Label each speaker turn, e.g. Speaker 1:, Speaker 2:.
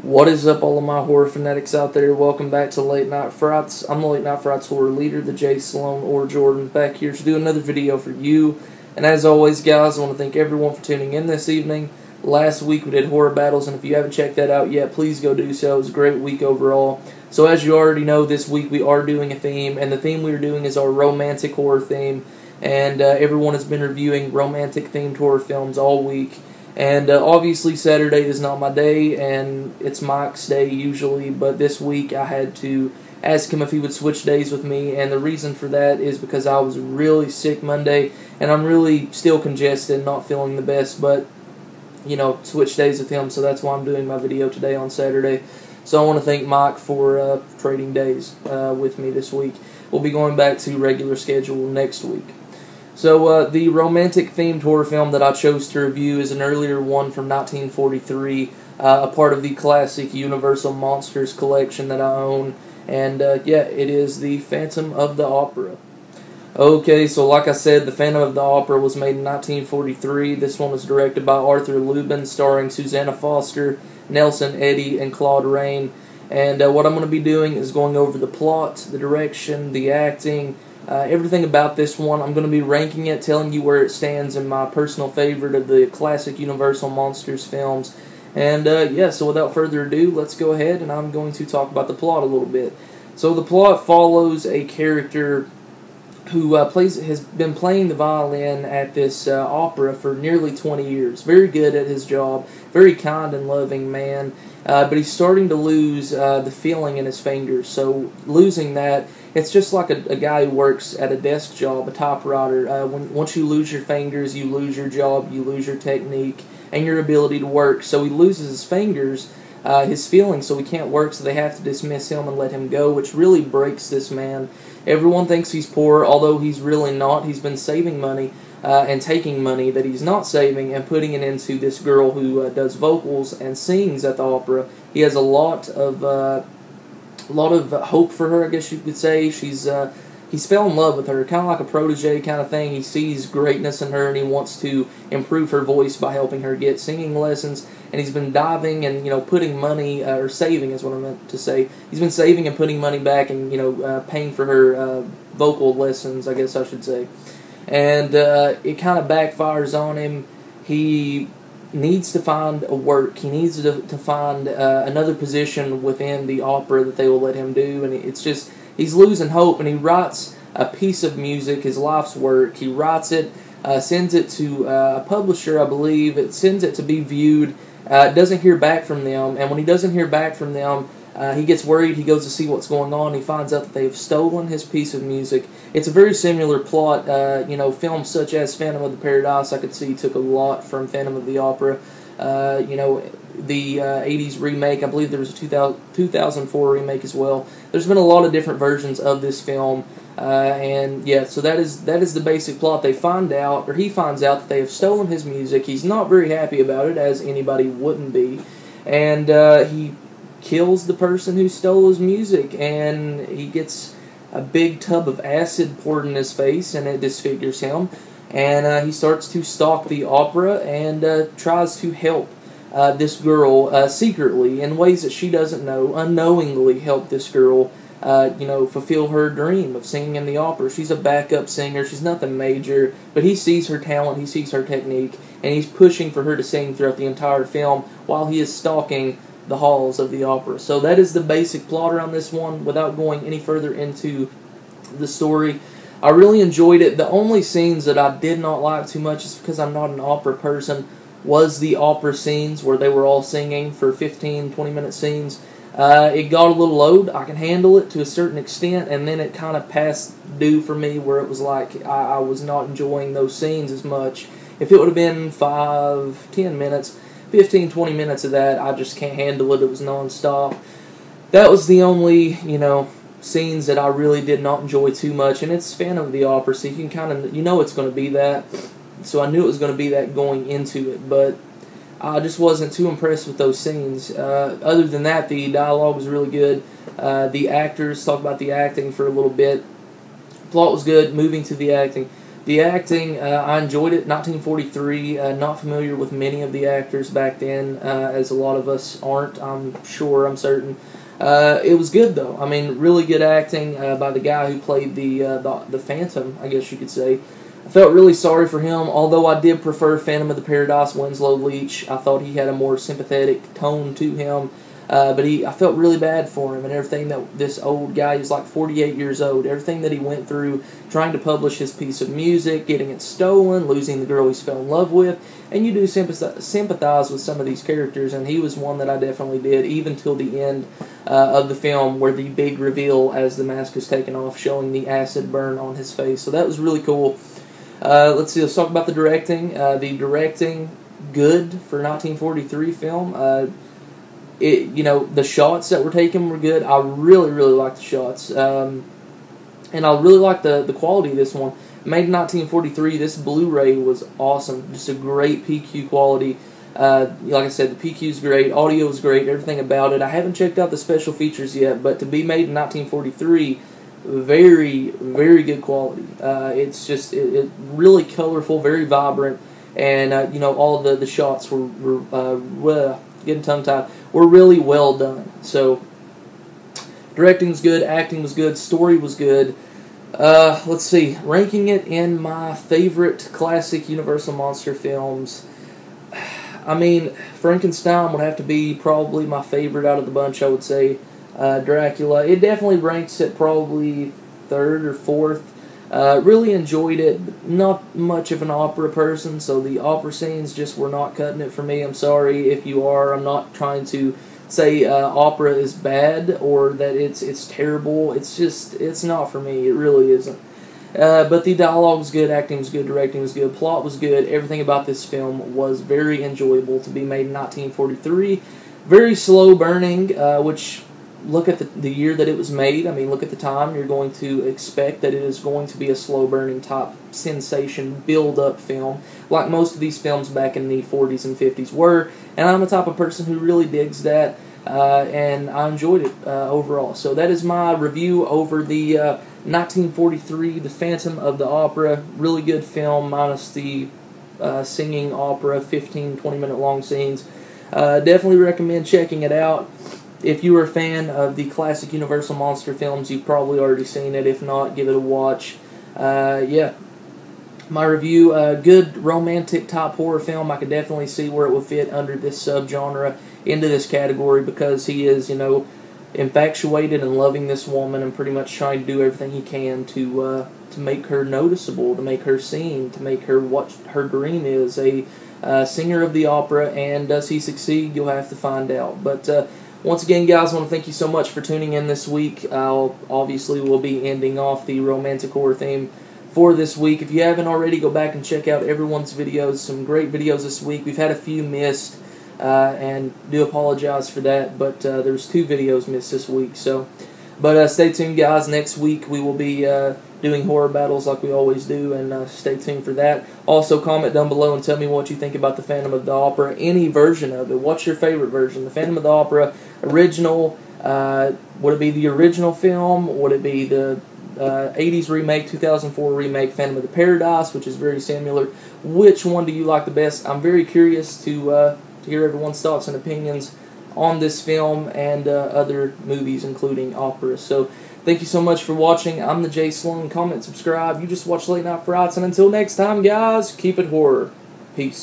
Speaker 1: What is up, all of my horror fanatics out there? Welcome back to Late Night Frights. I'm the Late Night Frights horror leader, the J. Sloan or Jordan, back here to do another video for you. And as always, guys, I want to thank everyone for tuning in this evening. Last week we did horror battles, and if you haven't checked that out yet, please go do so. It was a great week overall. So as you already know, this week we are doing a theme, and the theme we're doing is our romantic horror theme. And everyone has been reviewing romantic-themed horror films all week. And obviously Saturday is not my day, and it's Mike's day usually, but this week I had to ask him if he would switch days with me, and the reason for that is because I was really sick Monday, and I'm really still congested, not feeling the best, but, you know, switch days with him, so that's why I'm doing my video today on Saturday. So I want to thank Mike for trading days with me this week. We'll be going back to regular schedule next week. So, the romantic-themed horror film that I chose to review is an earlier one from 1943, a part of the classic Universal Monsters collection that I own, and, yeah, it is The Phantom of the Opera. Okay, so like I said, The Phantom of the Opera was made in 1943. This one was directed by Arthur Lubin, starring Susanna Foster, Nelson Eddy, and Claude Rains. And what I'm going to be doing is going over the plot, the direction, the acting, everything about this one. I'm going to be ranking it, telling you where it stands in my personal favorite of the classic Universal Monsters films. And yeah, so without further ado, let's go ahead and I'm going to talk about the plot a little bit. So the plot follows a character who has been playing the violin at this opera for nearly 20 years. Very good at his job, very kind and loving man, but he's starting to lose the feeling in his fingers. So losing that, it's just like a guy who works at a desk job, a typewriter. Once you lose your fingers, you lose your job, you lose your technique, and your ability to work. So he loses his fingers, his feelings, so he can't work, so they have to dismiss him and let him go, which really breaks this man. Everyone thinks he's poor, although he's really not. He's been saving money and taking money that he's not saving and putting it into this girl who does vocals and sings at the opera. He has a lot of hope for her, I guess you could say. He's fell in love with her, kind of like a protege kind of thing. He sees greatness in her, and he wants to improve her voice by helping her get singing lessons. And he's been diving and, you know, putting money, or saving is what I meant to say. He's been saving and putting money back and, you know, paying for her vocal lessons, I guess I should say. And it kind of backfires on him. He needs to find a work. He needs to find another position within the opera that they will let him do. And it's just, he's losing hope, and he writes a piece of music, his life's work. He writes it, sends it to a publisher, I believe. It sends it to be viewed. Doesn't hear back from them, and when he doesn't hear back from them, he gets worried. He goes to see what's going on. He finds out that they've stolen his piece of music. It's a very similar plot. You know, films such as Phantom of the Paradise, I could see, took a lot from Phantom of the Opera. You know, the 80s remake, I believe there was a 2004 remake as well. There's been a lot of different versions of this film, and yeah, so that is the basic plot. They find out, or he finds out, that they have stolen his music. He's not very happy about it, as anybody wouldn't be, and he kills the person who stole his music, and he gets a big tub of acid poured in his face, and it disfigures him. And he starts to stalk the opera and tries to help this girl secretly in ways that she doesn't know, unknowingly help this girl, you know, fulfill her dream of singing in the opera. She's a backup singer. She's nothing major, but he sees her talent, he sees her technique, and he's pushing for her to sing throughout the entire film while he is stalking the halls of the opera. So that is the basic plot around this one. Without going any further into the story, I really enjoyed it. The only scenes that I did not like too much, is because I'm not an opera person, was the opera scenes where they were all singing for 15, 20-minute scenes. It got a little old. I can handle it to a certain extent, and then it kind of passed due for me, where it was like I was not enjoying those scenes as much. If it would have been 5, 10 minutes, 15, 20 minutes of that, I just can't handle it. It was non-stop. That was the only, you know, scenes that I really did not enjoy too much, and it's Phantom of the Opera, so you can kind of, you know, it's going to be that. So I knew it was going to be that going into it, but I just wasn't too impressed with those scenes. Other than that, the dialogue was really good. The actors, talk about the acting for a little bit. Plot was good. Moving to the acting, The acting, I enjoyed it. 1943, not familiar with many of the actors back then, as a lot of us aren't, I'm sure, I'm certain. It was good, though. I mean, really good acting by the guy who played the Phantom, I guess you could say. I felt really sorry for him, although I did prefer Phantom of the Paradise, Winslow Leach. I thought he had a more sympathetic tone to him. But I felt really bad for him and everything that this old guy, he's like 48 years old, everything that he went through trying to publish his piece of music, getting it stolen, losing the girl he's fell in love with, and you do sympathize with some of these characters, and he was one that I definitely did, even till the end of the film where the big reveal as the mask is taken off, showing the acid burn on his face. So that was really cool. Let's see, let's talk about the directing. The directing, good for 1943 film. The shots that were taken were good. I really, really liked the shots. And I really liked the quality of this one. Made in 1943, this Blu-ray was awesome. Just a great PQ quality. Like I said, the PQ is great. Audio is great. Everything about it. I haven't checked out the special features yet, but to be made in 1943, very, very good quality. It's just it really colorful, very vibrant. And, all the shots were getting tongue-tied, were really well done. So, directing was good, acting was good, story was good. Let's see, ranking it in my favorite classic Universal Monster films. I mean, Frankenstein would have to be probably my favorite out of the bunch, I would say. Dracula, it definitely ranks at probably third or fourth. Really enjoyed it. Not much of an opera person, so the opera scenes just were not cutting it for me. I'm sorry if you are. I'm not trying to say opera is bad or that it's terrible. It's not for me. It really isn't. But the dialogue was good, acting was good, directing was good, plot was good. Everything about this film was very enjoyable to be made in 1943. Very slow burning, which... Look at the year that it was made. I mean, look at the time. You're going to expect that it is going to be a slow-burning type sensation build-up film, like most of these films back in the 40s and 50s were. And I'm the type of person who really digs that, and I enjoyed it overall. So that is my review over the 1943, The Phantom of the Opera. Really good film, minus the singing opera, 15, 20-minute long scenes. Definitely recommend checking it out. If you are a fan of the classic Universal Monster films, you've probably already seen it. If not, give it a watch. Yeah. My review, good romantic type horror film. I could definitely see where it would fit under this subgenre, into this category, because he is, infatuated and loving this woman and pretty much trying to do everything he can to make her noticeable, to make her seen, to make her what her dream is, a singer of the opera. And does he succeed? You'll have to find out. But once again, guys, I want to thank you so much for tuning in this week. Obviously, we'll be ending off the romantic horror theme for this week. If you haven't already, go back and check out everyone's videos. Some great videos this week. We've had a few missed, and do apologize for that, but there's 2 videos missed this week. But stay tuned, guys. Next week, we will be doing horror battles like we always do, and stay tuned for that. Also, comment down below and tell me what you think about the Phantom of the Opera, any version of it. What's your favorite version? The Phantom of the Opera, original, would it be the original film? Would it be the 80s remake, 2004 remake, Phantom of the Paradise, which is very similar? Which one do you like the best? I'm very curious to hear everyone's thoughts and opinions on this film and other movies, including operas. So, thank you so much for watching. I'm the Jay Sloan. Comment, subscribe. You just watch Late Night Frights. And until next time, guys, keep it horror. Peace.